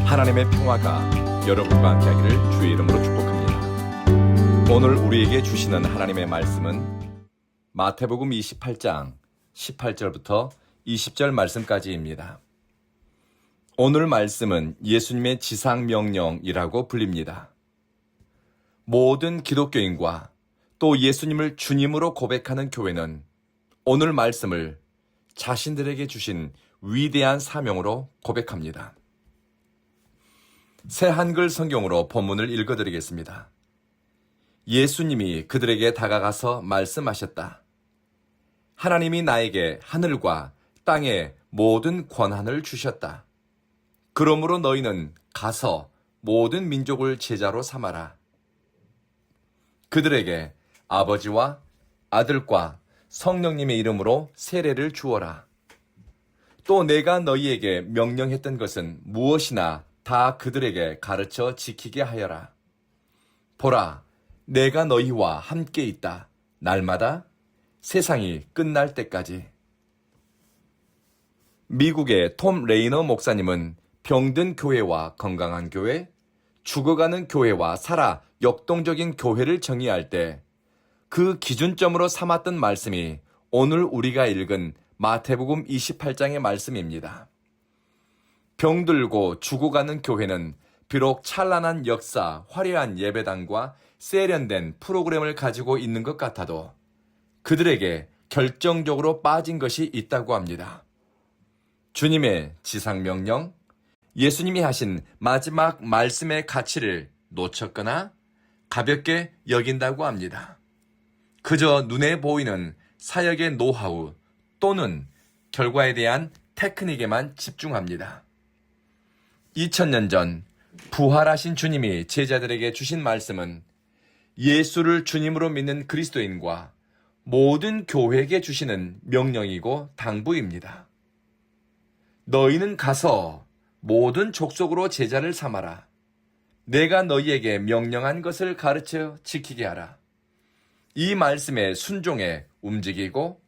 하나님의 평화가 여러분과 함께하기를 주의 이름으로 축복합니다. 오늘 우리에게 주시는 하나님의 말씀은 마태복음 28장 18절부터 20절 말씀까지입니다. 오늘 말씀은 예수님의 지상명령이라고 불립니다. 모든 기독교인과 또 예수님을 주님으로 고백하는 교회는 오늘 말씀을 자신들에게 주신 위대한 사명으로 고백합니다. 새 한글 성경으로 본문을 읽어드리겠습니다. 예수님이 그들에게 다가가서 말씀하셨다. 하나님이 나에게 하늘과 땅의 모든 권한을 주셨다. 그러므로 너희는 가서 모든 민족을 제자로 삼아라. 그들에게 아버지와 아들과 성령님의 이름으로 세례를 주어라. 또 내가 너희에게 명령했던 것은 무엇이나 다 그들에게 가르쳐 지키게 하여라. 보라, 내가 너희와 함께 있다. 날마다 세상이 끝날 때까지. 미국의 톰 레이너 목사님은 병든 교회와 건강한 교회, 죽어가는 교회와 살아 역동적인 교회를 정의할 때 그 기준점으로 삼았던 말씀이 오늘 우리가 읽은 마태복음 28장의 말씀입니다. 병들고 죽어가는 교회는 비록 찬란한 역사, 화려한 예배당과 세련된 프로그램을 가지고 있는 것 같아도 그들에게 결정적으로 빠진 것이 있다고 합니다. 주님의 지상명령, 예수님이 하신 마지막 말씀의 가치를 놓쳤거나 가볍게 여긴다고 합니다. 그저 눈에 보이는 사역의 노하우 또는 결과에 대한 테크닉에만 집중합니다. 2000년 전 부활하신 주님이 제자들에게 주신 말씀은 예수를 주님으로 믿는 그리스도인과 모든 교회에게 주시는 명령이고 당부입니다. 너희는 가서 모든 족속으로 제자를 삼아라. 내가 너희에게 명령한 것을 가르쳐 지키게 하라. 이 말씀에 순종해 움직이고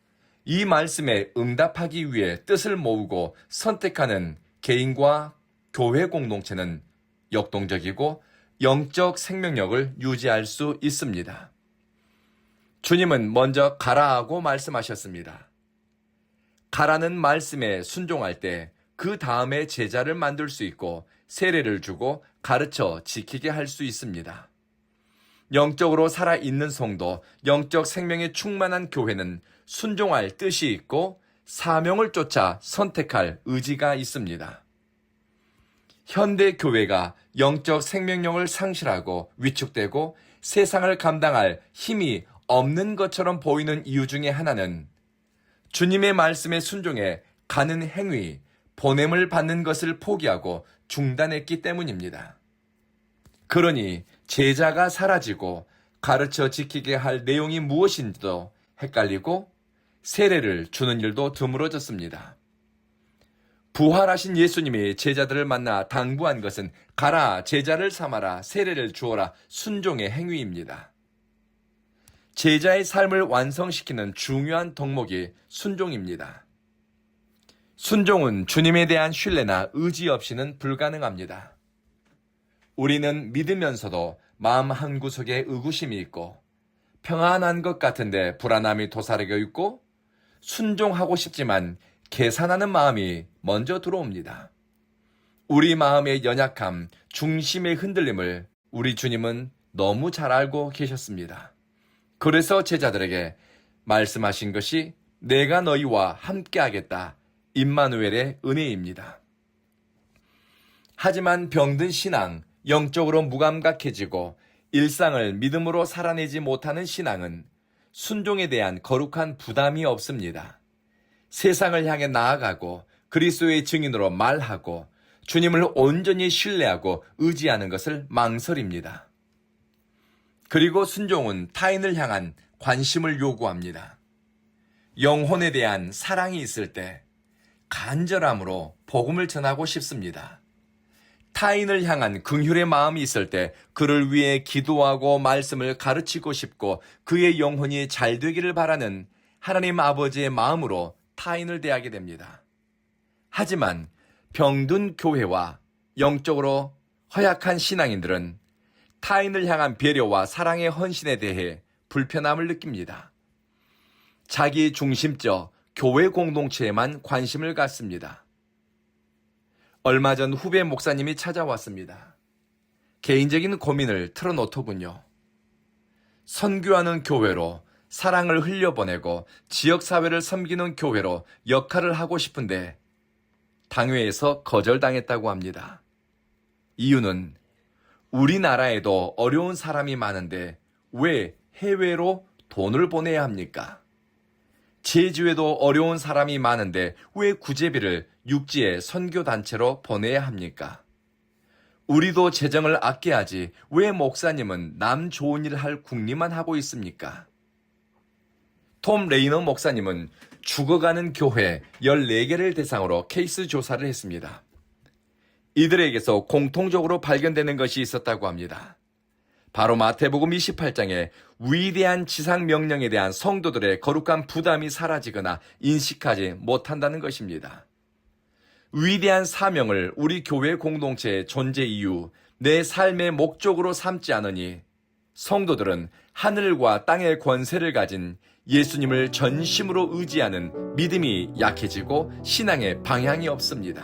이 말씀에 응답하기 위해 뜻을 모으고 선택하는 개인과 교회 공동체는 역동적이고 영적 생명력을 유지할 수 있습니다. 주님은 먼저 가라 하고 말씀하셨습니다. 가라는 말씀에 순종할 때 그 다음에 제자를 만들 수 있고 세례를 주고 가르쳐 지키게 할 수 있습니다. 영적으로 살아있는 성도, 영적 생명에 충만한 교회는 순종할 뜻이 있고 사명을 쫓아 선택할 의지가 있습니다. 현대 교회가 영적 생명력을 상실하고 위축되고 세상을 감당할 힘이 없는 것처럼 보이는 이유 중에 하나는 주님의 말씀에 순종해 가는 행위, 보냄을 받는 것을 포기하고 중단했기 때문입니다. 그러니 제자가 사라지고 가르쳐 지키게 할 내용이 무엇인지도 헷갈리고 세례를 주는 일도 드물어졌습니다. 부활하신 예수님이 제자들을 만나 당부한 것은 가라, 제자를 삼아라, 세례를 주어라, 순종의 행위입니다. 제자의 삶을 완성시키는 중요한 덕목이 순종입니다. 순종은 주님에 대한 신뢰나 의지 없이는 불가능합니다. 우리는 믿으면서도 마음 한구석에 의구심이 있고 평안한 것 같은데 불안함이 도사리고 있고 순종하고 싶지만 계산하는 마음이 먼저 들어옵니다. 우리 마음의 연약함, 중심의 흔들림을 우리 주님은 너무 잘 알고 계셨습니다. 그래서 제자들에게 말씀하신 것이 내가 너희와 함께하겠다. 임마누엘의 은혜입니다. 하지만 병든 신앙, 영적으로 무감각해지고 일상을 믿음으로 살아내지 못하는 신앙은 순종에 대한 거룩한 부담이 없습니다. 세상을 향해 나아가고 그리스도의 증인으로 말하고 주님을 온전히 신뢰하고 의지하는 것을 망설입니다. 그리고 순종은 타인을 향한 관심을 요구합니다. 영혼에 대한 사랑이 있을 때 간절함으로 복음을 전하고 싶습니다. 타인을 향한 긍휼의 마음이 있을 때 그를 위해 기도하고 말씀을 가르치고 싶고 그의 영혼이 잘 되기를 바라는 하나님 아버지의 마음으로 타인을 대하게 됩니다. 하지만 병든 교회와 영적으로 허약한 신앙인들은 타인을 향한 배려와 사랑의 헌신에 대해 불편함을 느낍니다. 자기 중심적 교회 공동체에만 관심을 갖습니다. 얼마 전 후배 목사님이 찾아왔습니다. 개인적인 고민을 털어놓더군요. 선교하는 교회로 사랑을 흘려보내고 지역사회를 섬기는 교회로 역할을 하고 싶은데 당회에서 거절당했다고 합니다. 이유는 우리나라에도 어려운 사람이 많은데 왜 해외로 돈을 보내야 합니까? 제주에도 어려운 사람이 많은데 왜 구제비를 육지의 선교단체로 보내야 합니까? 우리도 재정을 아껴야지 왜 목사님은 남 좋은 일 할 궁리만 하고 있습니까? 톰 레이너 목사님은 죽어가는 교회 14개를 대상으로 케이스 조사를 했습니다. 이들에게서 공통적으로 발견되는 것이 있었다고 합니다. 바로 마태복음 28장에 위대한 지상 명령에 대한 성도들의 거룩한 부담이 사라지거나 인식하지 못한다는 것입니다. 위대한 사명을 우리 교회 공동체의 존재 이유, 내 삶의 목적으로 삼지 않으니 성도들은 하늘과 땅의 권세를 가진 예수님을 전심으로 의지하는 믿음이 약해지고 신앙의 방향이 없습니다.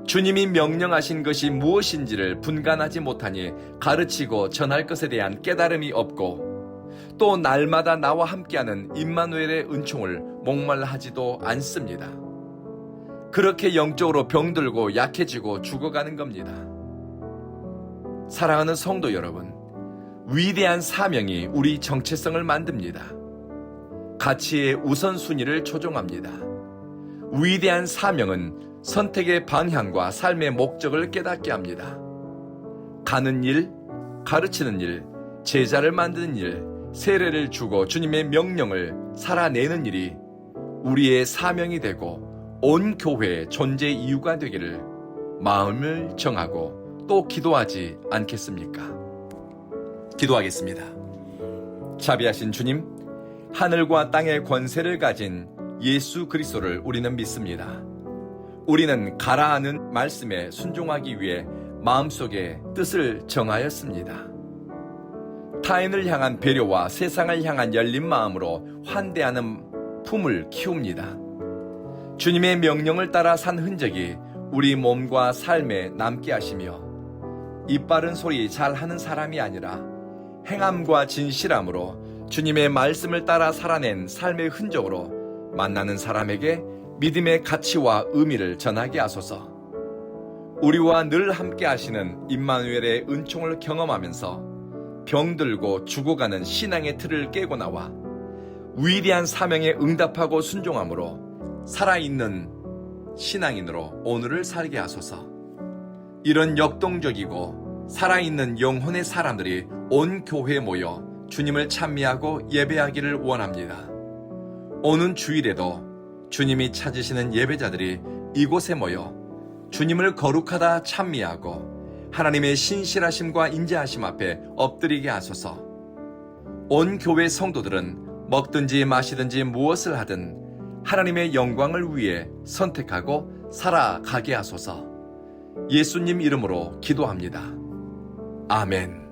주님이 명령하신 것이 무엇인지를 분간하지 못하니 가르치고 전할 것에 대한 깨달음이 없고 또 날마다 나와 함께하는 임마누엘의 은총을 목말라 하지도 않습니다. 그렇게 영적으로 병들고 약해지고 죽어가는 겁니다. 사랑하는 성도 여러분, 위대한 사명이 우리 정체성을 만듭니다. 가치의 우선순위를 조종합니다. 위대한 사명은 선택의 방향과 삶의 목적을 깨닫게 합니다. 가는 일, 가르치는 일, 제자를 만드는 일, 세례를 주고 주님의 명령을 살아내는 일이 우리의 사명이 되고 온 교회의 존재 이유가 되기를 마음을 정하고 또 기도하지 않겠습니까? 기도하겠습니다. 자비하신 주님, 하늘과 땅의 권세를 가진 예수 그리스도를 우리는 믿습니다. 우리는 가라하는 말씀에 순종하기 위해 마음속에 뜻을 정하였습니다. 타인을 향한 배려와 세상을 향한 열린 마음으로 환대하는 품을 키웁니다. 주님의 명령을 따라 산 흔적이 우리 몸과 삶에 남게 하시며 입 바른 소리 잘 하는 사람이 아니라 행함과 진실함으로 주님의 말씀을 따라 살아낸 삶의 흔적으로 만나는 사람에게 믿음의 가치와 의미를 전하게 하소서. 우리와 늘 함께 하시는 임마누엘의 은총을 경험하면서 병들고 죽어가는 신앙의 틀을 깨고 나와 위대한 사명에 응답하고 순종함으로 살아있는 신앙인으로 오늘을 살게 하소서. 이런 역동적이고 살아있는 영혼의 사람들이 온 교회에 모여 주님을 찬미하고 예배하기를 원합니다. 오는 주일에도 주님이 찾으시는 예배자들이 이곳에 모여 주님을 거룩하다 찬미하고 하나님의 신실하심과 인자하심 앞에 엎드리게 하소서. 온 교회 성도들은 먹든지 마시든지 무엇을 하든 하나님의 영광을 위해 선택하고 살아가게 하소서. 예수님 이름으로 기도합니다. 아멘.